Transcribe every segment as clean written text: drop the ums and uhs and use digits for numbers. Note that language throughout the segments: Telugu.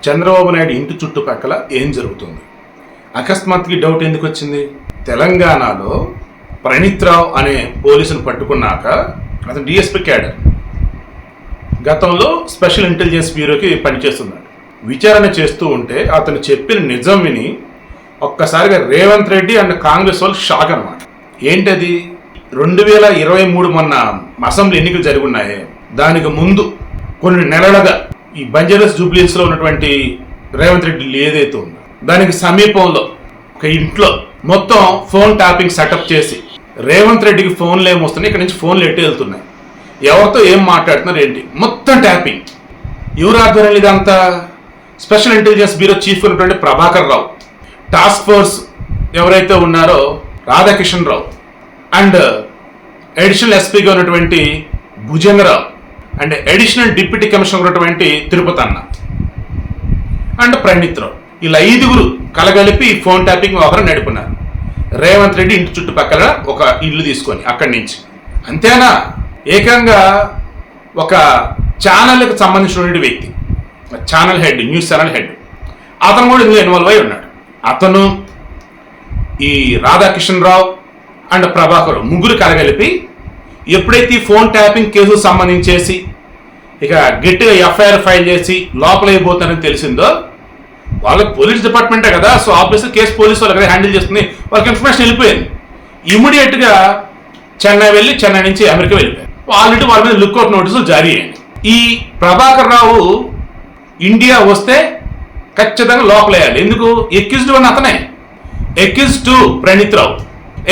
చంద్రబాబు నాయుడు ఇంటి చుట్టుపక్కల ఏం జరుగుతుంది? అకస్మాత్తుగా డౌట్ ఎందుకు వచ్చింది? తెలంగాణలో ప్రణీత్ రావు అనే పోలీసును పట్టుకున్నాక అతను డిఎస్పీ క్యాడర్, గతంలో స్పెషల్ ఇంటెలిజెన్స్ బ్యూరోకి పనిచేస్తున్నాడు. విచారణ చేస్తూ ఉంటే అతను చెప్పిన నిజం విని ఒక్కసారిగా రేవంత్ రెడ్డి అండ్ కాంగ్రెస్ వాళ్ళు షాక్ అనమాట. ఏంటది? 2023 మొన్న అసెంబ్లీ ఎన్నికలు జరుగున్నాయే, దానికి ముందు కొన్ని నెలలుగా ఈ బంజారాస్ జూబ్లీహిల్స్ లో ఉన్నటువంటి రేవంత్ రెడ్డి ఏదైతే ఉందో దానికి సమీపంలో ఒక ఇంట్లో మొత్తం ఫోన్ ట్యాపింగ్ సెటప్ చేసి రేవంత్ రెడ్డికి ఫోన్లు ఏమొస్తున్నాయి, ఇక్కడ నుంచి ఫోన్లు ఎట్టి వెళ్తున్నాయి, ఎవరితో ఏం మాట్లాడుతున్నారు ఏంటి, మొత్తం ట్యాపింగ్. ఎవరు ఆధ్వర్యంలో ఇదంతా? స్పెషల్ ఇంటెలిజెన్స్ బ్యూరో చీఫ్ ఉన్నటువంటి ప్రభాకర్ రావు, టాస్క్ ఫోర్స్ ఎవరైతే ఉన్నారో రాధాకిషన్ రావు, అండ్ అడిషనల్ ఎస్పీగా ఉన్నటువంటి Bhujanga Rao, and additional deputy commissioner ఉన్నటువంటి తిరుపతి అన్న, అండ్ ప్రణీత్ రావు, ఇలా 5గురు కలగలిపి ఫోన్ ట్యాపింగ్ వ్యవహారం నడుపున్నారు. రేవంత్ రెడ్డి ఇంటి చుట్టుపక్కల ఒక ఇల్లు తీసుకొని అక్కడి నుంచి. అంతేనా? ఏకంగా ఒక ఛానల్కి సంబంధించినటువంటి వ్యక్తి, channel head, news channel head, అతను కూడా ఇందులో ఇన్వాల్వ్ అయి ఉన్నాడు. అతను, ఈ రాధాకిషన్ రావు అండ్ ప్రభాకర్ ముగ్గురు కలగలిపి ఎప్పుడైతే ఈ ఫోన్ ట్యాపింగ్ కేసుకు సంబంధించేసి ఇక గట్టిగా ఎఫ్ఐఆర్ ఫైల్ చేసి లోపల అయిపోతానని తెలిసిందో, వాళ్ళకి పోలీస్ డిపార్ట్మెంటే కదా, సో ఆబ్వియస్గా కేసు పోలీసు వాళ్ళు కదా హ్యాండిల్ చేస్తుంది, వాళ్ళకి ఇన్ఫర్మేషన్ వెళ్ళిపోయింది. ఇమ్మీడియట్గా చెన్నై వెళ్ళి చెన్నై నుంచి అమెరికా వెళ్ళిపోయారు. ఆల్రెడీ వాళ్ళ మీద లుక్అవుట్ నోటీసులు జారీ అయ్యాయి. ఈ ప్రభాకర్ రావు ఇండియా వస్తే ఖచ్చితంగా లోపలేయాలి. ఎందుకు? ఎక్యూజ్డ్ 1 అతనే, ఎక్యూజ్డ్ 2 ప్రణీత్ రావు,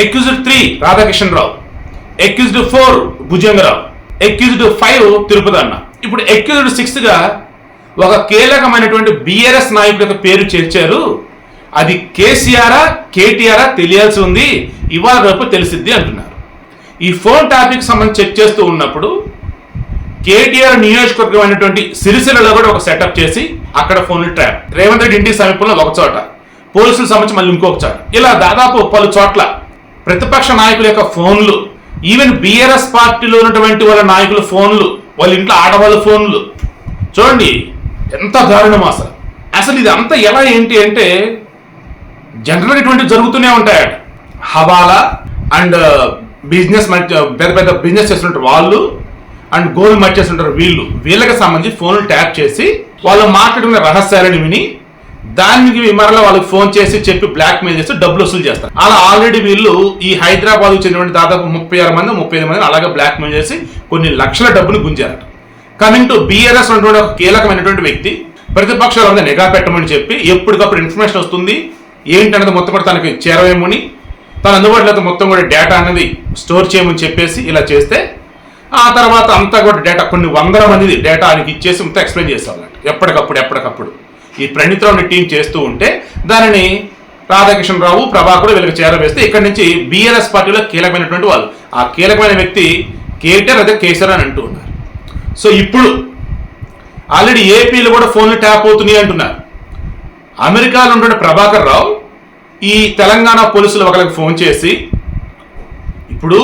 ఎక్యూజ్డ్ 3 రాధాకిషన్ రావు, ఎక్యూజ్డ్ 4 భుజంగరావు, ఎక్యూజ్డ్ 5 తిరుపతి అన్న. ఇప్పుడు ఎక్యూజ్డ్ 6గా ఒక కీలకమైనటువంటి బీఆర్ఎస్ నాయకుడి యొక్క పేరు చేర్చారు. అది కేసీఆరా కేటీఆరా తెలియాల్సి ఉంది, ఇవాళ రేపు తెలిసిద్ది అంటున్నారు. ఈ ఫోన్ టాపిక్ సంబంధించి చెక్ చేస్తూ ఉన్నప్పుడు కేటీఆర్ నియోజకవర్గం అయినటువంటి సిరిసిల్లలో కూడా ఒక సెటప్ చేసి అక్కడ ఫోన్లు ట్రాప్, రేవంత్ రెడ్డి ఇంటికి సమీపంలో ఒక చోట, పోలీసులకు సంబంధించి మళ్ళీ ఇంకొక చోట, ఇలా దాదాపు పలు చోట్ల ప్రతిపక్ష నాయకుల యొక్క ఫోన్లు, ఈవెన్ బీఆర్ఎస్ పార్టీలో ఉన్నటువంటి వాళ్ళ నాయకుల ఫోన్లు, వాళ్ళ ఇంట్లో ఆడవాళ్ళ ఫోన్లు, చూడండి ఎంత దారుణం అసలు. అసలు ఇది అంతా ఎలా ఏంటి అంటే జనరల్గా ఇటువంటి జరుగుతూనే ఉంటాయట. హవాలా అండ్ బిజినెస్ పెద్ద పెద్ద బిజినెస్ చేస్తుంటారు వాళ్ళు, అండ్ గోల్డ్ మర్చేస్తుంటారు వీళ్ళు. వీళ్ళకి సంబంధించి ఫోన్లు ట్యాప్ చేసి వాళ్ళు మాట్లాడుకునే రహస్యాలను విని దానికి మరలా వాళ్ళకి ఫోన్ చేసి చెప్పి బ్లాక్ మెయిల్ చేసి డబ్బులు వసూలు చేస్తారు. అలా ఆల్రెడీ వీళ్ళు ఈ హైదరాబాద్కు చెందినటువంటి దాదాపు 36 మంది 35 మంది అలాగే బ్లాక్ మెయిల్ చేసి కొన్ని లక్షల డబ్బులు గుంజారట. కమింగ్ టు బీఆర్ఎస్ ఉన్నటువంటి ఒక కీలకమైనటువంటి వ్యక్తి ప్రతిపక్షాల మీద నిఘా పెట్టమని చెప్పి ఎప్పటికప్పుడు ఇన్ఫర్మేషన్ వస్తుంది ఏంటనేది మొత్తం కూడా తనకి చేరవేమని, తన అందుబాటులో మొత్తం కూడా డేటా అనేది స్టోర్ చేయమని చెప్పేసి ఇలా చేస్తే ఆ తర్వాత అంతా కూడా డేటా కొన్ని 100 మంది డేటా ఆయనకి ఇచ్చేసి మొత్తం ఎక్స్ప్లెయిన్ చేసేవాళ్ళంట. ఎప్పటికప్పుడు ఈ ప్రణీత్ రావుని టీం చేస్తూ ఉంటే దానిని రాధాకిషన్ రావు ప్రభాకర్ వీళ్ళకి చేరవేస్తే ఇక్కడి నుంచి బీఆర్ఎస్ పార్టీలో కీలకమైనటువంటి వాళ్ళు, ఆ కీలకమైన వ్యక్తి కేటీఆర్ అదే కేసీఆర్ అని అంటూ ఉన్నారు. సో ఇప్పుడు ఆల్రెడీ ఏపీలో కూడా ఫోన్లు ట్యాప్ అవుతున్నాయి అంటున్నారు. అమెరికాలో ఉంటున్న ప్రభాకర్ రావు ఈ తెలంగాణ పోలీసులు ఒకరికి ఫోన్ చేసి, ఇప్పుడు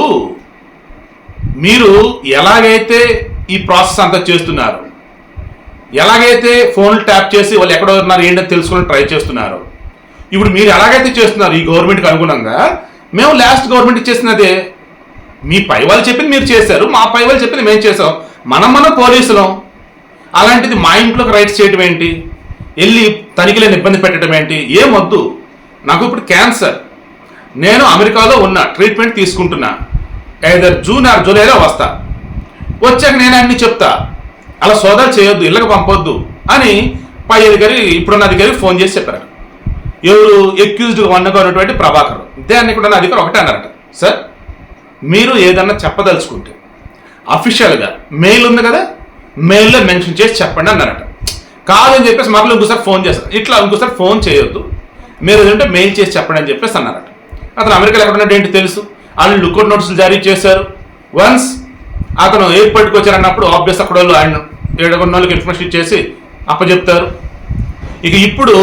మీరు ఎలాగైతే ఈ ప్రాసెస్ అంతా చేస్తున్నారు, ఎలాగైతే ఫోన్లు ట్యాప్ చేసి వాళ్ళు ఎక్కడ ఉన్నారు ఏంటని తెలుసుకుని ట్రై చేస్తున్నారు, ఇప్పుడు మీరు ఎలాగైతే చేస్తున్నారు ఈ గవర్నమెంట్కి అనుగుణంగా, మేము లాస్ట్ గవర్నమెంట్ ఇచ్చేసినదే, మీ పై వాళ్ళు చెప్పింది మీరు చేశారు, మా పై వాళ్ళు చెప్పింది మేము చేసాం, మనం పోలీసులం, అలాంటిది మా ఇంట్లోకి రైట్స్ చేయడం ఏంటి, వెళ్ళి తనిఖీలను ఇబ్బంది పెట్టడం ఏంటి, ఏమొద్దు, నాకు ఇప్పుడు క్యాన్సర్, నేను అమెరికాలో ఉన్న ట్రీట్మెంట్ తీసుకుంటున్నా, ఏదర్ జూన్ ఆర్ జూలైలో వస్తా, వచ్చాక నేను అన్ని చెప్తా, అలా సోదాలు చేయొద్దు, ఇళ్ళకి పంపొద్దు అని పై అధికారి ఇప్పుడున్న అధికారికి ఫోన్ చేసి చెప్పారు. ఎవరు? ఎక్యూజ్డ్ 1గా ఉన్నటువంటి ప్రభాకర్. దాన్ని కూడా అధికారి ఒకటే అన్నారట, సార్ మీరు ఏదన్నా చెప్పదలుచుకుంటే అఫీషియల్గా మెయిల్ ఉంది కదా, మెయిల్లో మెన్షన్ చేసి చెప్పండి అన్నారట. కాదని చెప్పేసి మరలా ఇంకోసారి ఫోన్ చేస్తారు, ఇట్లా ఇంకోసారి ఫోన్ చేయొద్దు, మీరు ఏదంటే మెయిల్ చేసి చెప్పండి అని చెప్పేసి అన్నారట. అతను అమెరికాలో ఎక్కడున్నట్టు ఏంటి తెలుసు, వాళ్ళు లుక్అవుట్ నోటీసులు జారీ చేశారు. వన్స్ అతను ఎయిర్పోర్ట్కి వచ్చారన్నప్పుడు ఆబ్వియస్ అక్కడ వాళ్ళు ఆయన 7 వాళ్ళకి ఇన్ఫర్మేషన్ ఇచ్చేసి అప్పచెప్తారు. ఇక ఇప్పుడు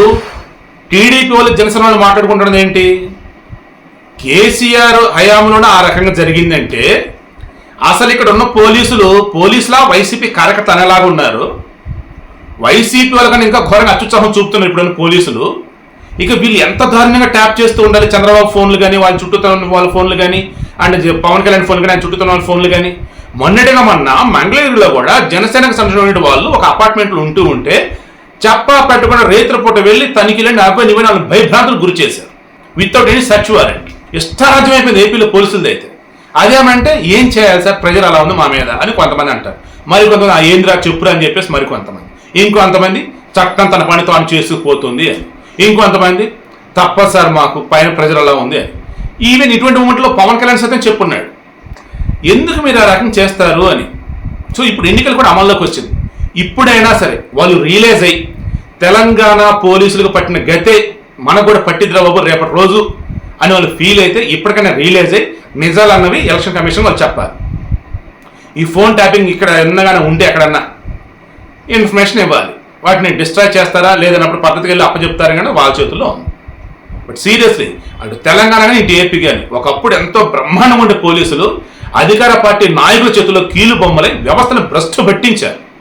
టీడీపీ వాళ్ళు జనసేన వాళ్ళు మాట్లాడుకుంటున్నది ఏంటి, కేసీఆర్ హయాంలోనే ఆ రకంగా జరిగిందంటే అసలు ఇక్కడ ఉన్న పోలీసులా వైసీపీ కార్యకర్త అనేలాగా ఉన్నారు. వైసీపీ వాళ్ళకన్నా ఇంకా ఘోరంగా అత్యుత్సాహం చూపుతున్నారు ఇప్పుడున్న పోలీసులు. ఇక వీళ్ళు ఎంత దారుణంగా ట్యాప్ చేస్తూ ఉండాలి చంద్రబాబు ఫోన్లు కానీ, వాళ్ళ చుట్టూ వాళ్ళ ఫోన్లు కానీ, అండ్ పవన్ కళ్యాణ్ ఫోన్లు కానీ, ఆయన చుట్టూ వాళ్ళ ఫోన్లు కానీ. మొన్నటిగా మంగళగిరిలో కూడా జనసేనకు సంబంధించిన వాళ్ళు ఒక అపార్ట్మెంట్లో ఉంటూ ఉంటే చెప్పా పెట్టకుండా రేత్రిపూట వెళ్ళి తనిఖీలు 40 భయభ్రాంతులు గురి చేశారు వితౌట్ ఎనీ సర్చ్ వారెంట్. ఇష్టారాజ్యం అయిపోయింది ఏపీలో పోలీసులది అయితే. అదేమంటే ఏం చేయాలి సార్, ప్రజలు అలా ఉంది మా మీద అని కొంతమంది అంటారు. మరికొంతమంది ఏంద్రా చెప్పురా అని చెప్పేసి మరికొంతమంది. ఇంకొంతమంది చట్టం తన పని తాను చేసుకుపోతుంది అని. ఇంకొంతమంది తప్పదు సార్ మాకు పైన ప్రజలు అలా ఉంది అని. ఈవెన్ ఇటువంటి మూమెంట్లో పవన్ కళ్యాణ్ సైతం చెప్పున్నాడు ఎందుకు మీరు ఆ రకం చేస్తారు అని. సో ఇప్పుడు ఎన్నికలు కూడా అమల్లోకి వచ్చింది. ఇప్పుడైనా సరే వాళ్ళు రియలైజ్ అయ్యి తెలంగాణ పోలీసులకు పట్టిన గతే మనకు కూడా పట్టిద్రా బాబు రేపటి రోజు అని వాళ్ళు ఫీల్ అయితే ఇప్పటికైనా రియలైజ్ అయ్యి నిజాలు అన్నవి ఎలక్షన్ కమిషన్ వాళ్ళు చెప్పాలి. ఈ ఫోన్ ట్యాపింగ్ ఇక్కడ ఎన్నగానే ఉంటే ఎక్కడన్నా ఇన్ఫర్మేషన్ ఇవ్వాలి. వాటిని డిస్ట్రాయ్ చేస్తారా లేదన్నప్పుడు పద్ధతికి వెళ్ళి అప్పచెప్తారా కానీ వాళ్ళ చేతుల్లో ఉంది. బట్ సీరియస్లీ అటు తెలంగాణ కానీ ఇటు ఏపీ కానీ ఒకప్పుడు ఎంతో బ్రహ్మాండంగా ఉండే పోలీసులు అధికార పార్టీ నాయకుల చేతుల్లో కీలు బొమ్మలై వ్యవస్థను భ్రష్టు పట్టించారు.